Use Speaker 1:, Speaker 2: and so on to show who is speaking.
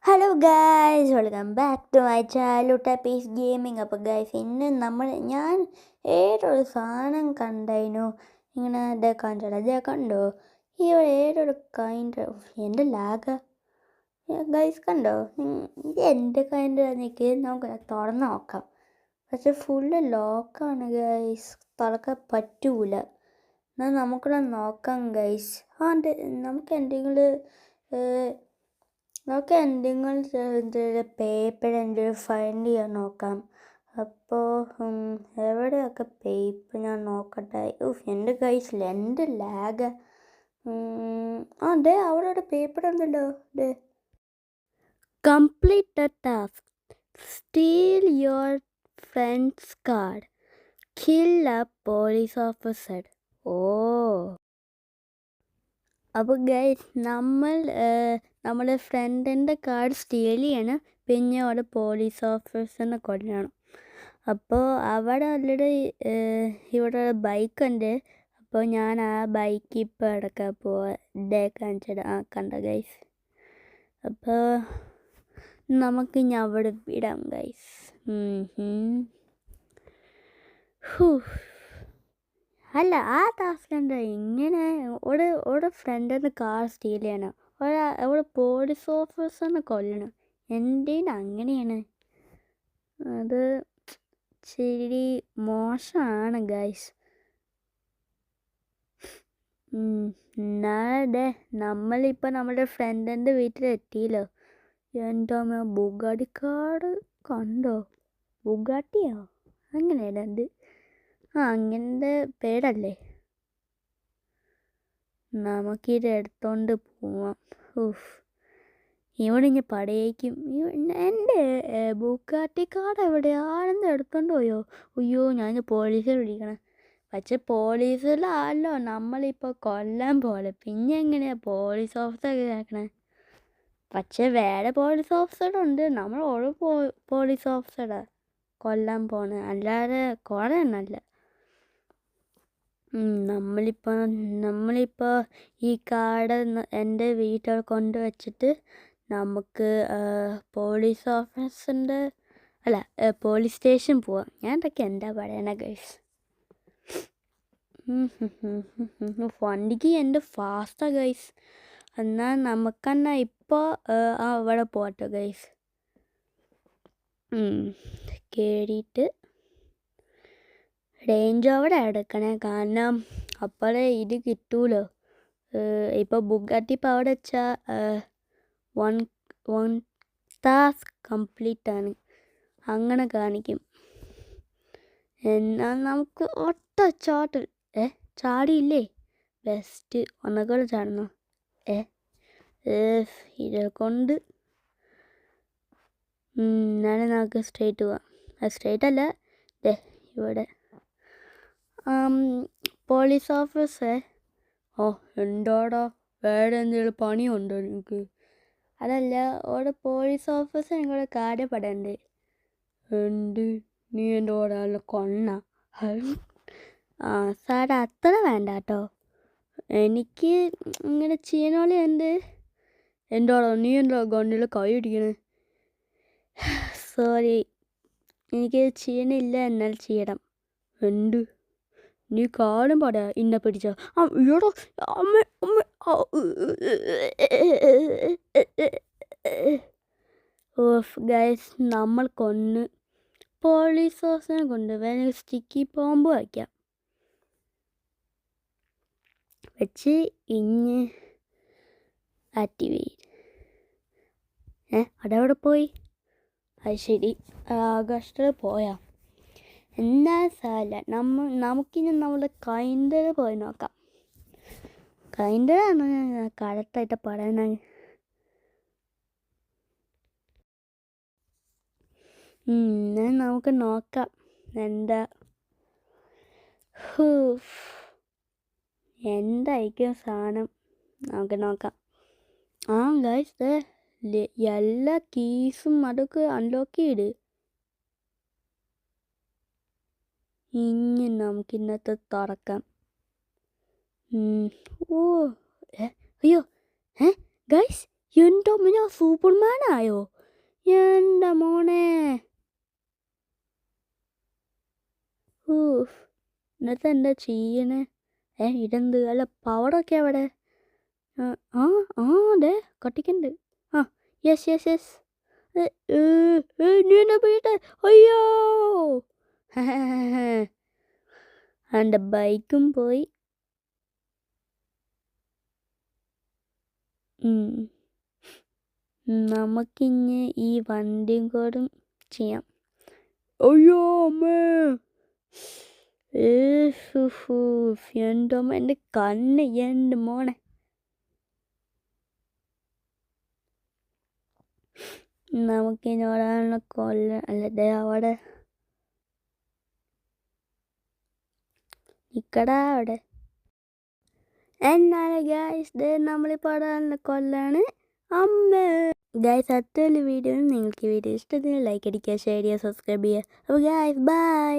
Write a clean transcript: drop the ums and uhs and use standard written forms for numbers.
Speaker 1: Hello guys, welcome back to my childhood ടൈപ്പീസ് gaming. അപ്പോൾ guys, ഇന്ന് ഞാൻ ഏതൊരു സാധനം കണ്ടായിരുന്നു ഇങ്ങനെ ഇതേ കണ്ടോ ഇവിടെ ഏതൊരു കൈൻഡ് എൻ്റെ ലാഗ ഗൈസ് കണ്ടോ? ഇത് എൻ്റെ കൈൻഡ് എനിക്ക് നമുക്ക് തുറന്ന് നോക്കാം. പക്ഷെ ഫുള്ള് ലോക്കാണ് ഗൈസ്, തുറക്കാൻ പറ്റൂല. എന്നാൽ നമുക്കിവിടെ നോക്കാം ഗൈസ്. നമുക്ക് എന്തെങ്കിലും പേപ്പർ എന്തെങ്കിലും ഫൈൻഡ് ചെയ്യാൻ നോക്കാം. അപ്പോൾ എവിടെയൊക്കെ പേപ്പർ ഞാൻ നോക്കട്ടെ. എൻ്റെ കയ്യിൽ എൻ്റെ ലാഗ്. ദേ അവിടെ പേപ്പർ ഉണ്ടല്ലോ. ദേ complete the task, steal your friend's card, kill a police officer. അപ്പോൾ ഗൈസ്, നമ്മുടെ ഫ്രണ്ടിൻ്റെ കാർഡ് സ്റ്റീൽ ചെയ്യണം, പിന്നെ അവിടെ പോലീസ് ഓഫീസറിനെ കൊല്ലണം. അപ്പോൾ അവിടെ ഓൾറെഡി ഇവിടെ ബൈക്കുണ്ട്. അപ്പോൾ ഞാൻ ആ ബൈക്ക് ഇപ്പോൾ എടുക്കാൻ കാണിച്ചിട്ട് കണ്ട ഗൈസ്. അപ്പോൾ നമുക്ക് ഇനി അവിടെ വിടാം ഗൈസ്. അല്ല, ആ ടാസ്ക് ഇങ്ങനെ ഒരു ഫ്രണ്ടിന് കാർ സ്റ്റീൽ ചെയ്യണം, ഒരു പോലീസ് ഓഫീസറിനെ കൊല്ലണം. എന്തിന് അങ്ങനെയാണ്? അത് ശരി മോശമാണ് ഗൈസ്. എന്നാലേ നമ്മളിപ്പോൾ നമ്മുടെ ഫ്രണ്ടിൻ്റെ വീട്ടിലെത്തിയല്ലോ. എൻ്റെ ബുഗാട്ടി കാർഡ് കണ്ടോ? ബുഗാട്ടിയോ അങ്ങനെ ഉണ്ട്. അങ്ങനത്തെ പേരല്ലേ. നമുക്കിത് എടുത്തോണ്ട് പോവാം. ഇവിടെ ഇനി പടയേക്കും. എൻ്റെ ബുഗാട്ടി കാർഡ് എവിടെയാണെന്ന് എടുത്തോണ്ട് പോയോ? അയ്യോ, ഞാൻ പോലീസിൽ വിളിക്കണം. പക്ഷെ പോലീസിലല്ലോ നമ്മളിപ്പോൾ കൊല്ലാൻ പോലെ. പിന്നെ എങ്ങനെയാണ് പോലീസ് ഓഫീസർ കേൾക്കണേ? പക്ഷെ വേറെ പോലീസ് ഓഫീസറുണ്ട്. നമ്മൾ ഒരു പോലീസ് ഓഫീസറാണ് കൊല്ലാൻ പോണേ, അല്ലാതെ കുറേ നല്ല. നമ്മളിപ്പോൾ ഈ കാർഡ് എൻ്റെ വീട്ടിൽ കൊണ്ടുവച്ചിട്ട് നമുക്ക് പോലീസ് ഓഫീസിൻ്റെ പോലീസ് സ്റ്റേഷൻ പോവാം. ഞാൻ ഇതൊക്കെ എന്താ പറയണ ഗൈസ്. വണ്ടിക്ക് എൻ്റെ ഫാസ്റ്റാണ് ഗൈസ്. എന്നാൽ നമുക്കെന്നാ ഇപ്പോൾ അവിടെ പോട്ടെ ഗൈസ്. കയറിയിട്ട് റേഞ്ച് ഓവർ എടുക്കണേ, കാരണം അപ്പോഴേ ഇത് കിട്ടൂലോ. ഇപ്പോൾ ബുഗാട്ടി ഇപ്പോൾ അവിടെ വെച്ചാൽ വൺ ടാസ്ക് കംപ്ലീറ്റ് ആണ് അങ്ങനെ കാണിക്കും. എന്നാൽ നമുക്ക് ചാടിയില്ലേ? ബെസ്റ്റ് ഒന്നുകൂടെ ചാടണോ? ഇതെ കൊണ്ട് എന്നാലും നമുക്ക് സ്ട്രേറ്റ് പോവാം. സ്ട്രേറ്റ് അല്ല, ഇവിടെ പോലീസ് ഓഫീസർ. എന്താടാ, വേറെ എന്തെങ്കിലും പണിയുണ്ടോ നിങ്ങൾക്ക്? അതല്ല, അവിടെ പോലീസ് ഓഫീസർ നിങ്ങളുടെ കാര്യപ്പെടണ്ടേ? നീ എൻ്റെ കൂടെ നല്ല കൊണ്ണ. സാറേ, അത്ര വേണ്ട കേട്ടോ. എനിക്ക് ഇങ്ങനെ ചെയ്യണോളി ഉണ്ട്. എന്താടോ നീ എന്താ ഗണ്ണിൽ കൈ ഇടിക്കണേ? സോറി, എനിക്ക് ചെയ്യണില്ല, എന്നാൽ ചെയ്യണം. നീ കാലം പാടാ ഇന്നെ പിടിച്ചോ? ഈടോ അമ്മ ഗൈസ്, നമ്മൾ കൊന്ന് പോലീസ് ഓഫീസറിനെ കൊണ്ട് വേണമെങ്കിൽ സ്റ്റിക്കി ബോംബ് വയ്ക്കാം. വെച്ച് ഇഞ്ഞ് ആക്ടിവേറ്റ്. അതവിടെ പോയി. അത് ശരി, ആകാശത്തിൽ പോയാ എന്നാ സാല. നമുക്കിനി നമ്മുടെ കൈൻഡർ പോയി നോക്കാം. കൈൻഡറാണ് കറക്റ്റായിട്ട് പറയണ. നമുക്ക് നോക്കാം എന്തായിരിക്കും സാധനം. നമുക്ക് നോക്കാം. ഗൈസ്, എല്ലാ കീസും അതൊക്കെ അൺലോക്ക് ചെയ്ത് ഇനി നമുക്ക് ഇന്നത്തെ തുറക്കാം. അയ്യോ ഗൈസ്, എൻ്റെ അമ്മ ഞാൻ സൂപ്പർമാനായോ എൻ്റെ മോനെ. ഊഫ് എന്നിട്ട് എന്താ ചെയ്യണേ? ഇതെന്ത് അല്ല പവറൊക്കെ അവിടെ? ആ ആ അതെ കട്ടിക്കുണ്ട്. ആ യെസ് യെസ് യെസ്. നീ എന്നെ പോയിട്ട് അയ്യോ എൻ്റെ ബൈക്കും പോയി. നമുക്കിഞ്ഞ് ഈ വണ്ടിയും കൂടെ ചെയ്യാം. അയ്യോ അമ്മേ. എൻ്റെ അമ്മ എൻ്റെ കണ്ണ് എൻ്റെ മോനെ. നമുക്കിനി ഒരാളെ അല്ലേ അവിടെ നിക്കടാ അവിടെ. എന്നാലും ഗൈസ് നമ്മളിപ്പോൾ ഒരാളെ കൊല്ലാണ്. അമ്മ ഗൈസ് അടുത്തൊരു വീഡിയോ നിങ്ങൾക്ക് വീഡിയോ ഇഷ്ടത്തിന് ലൈക്ക് അടിക്കുക, ഷെയർ ചെയ്യുക, സബ്സ്ക്രൈബ് ചെയ്യുക. അപ്പോൾ ഗൈസ് ബൈ.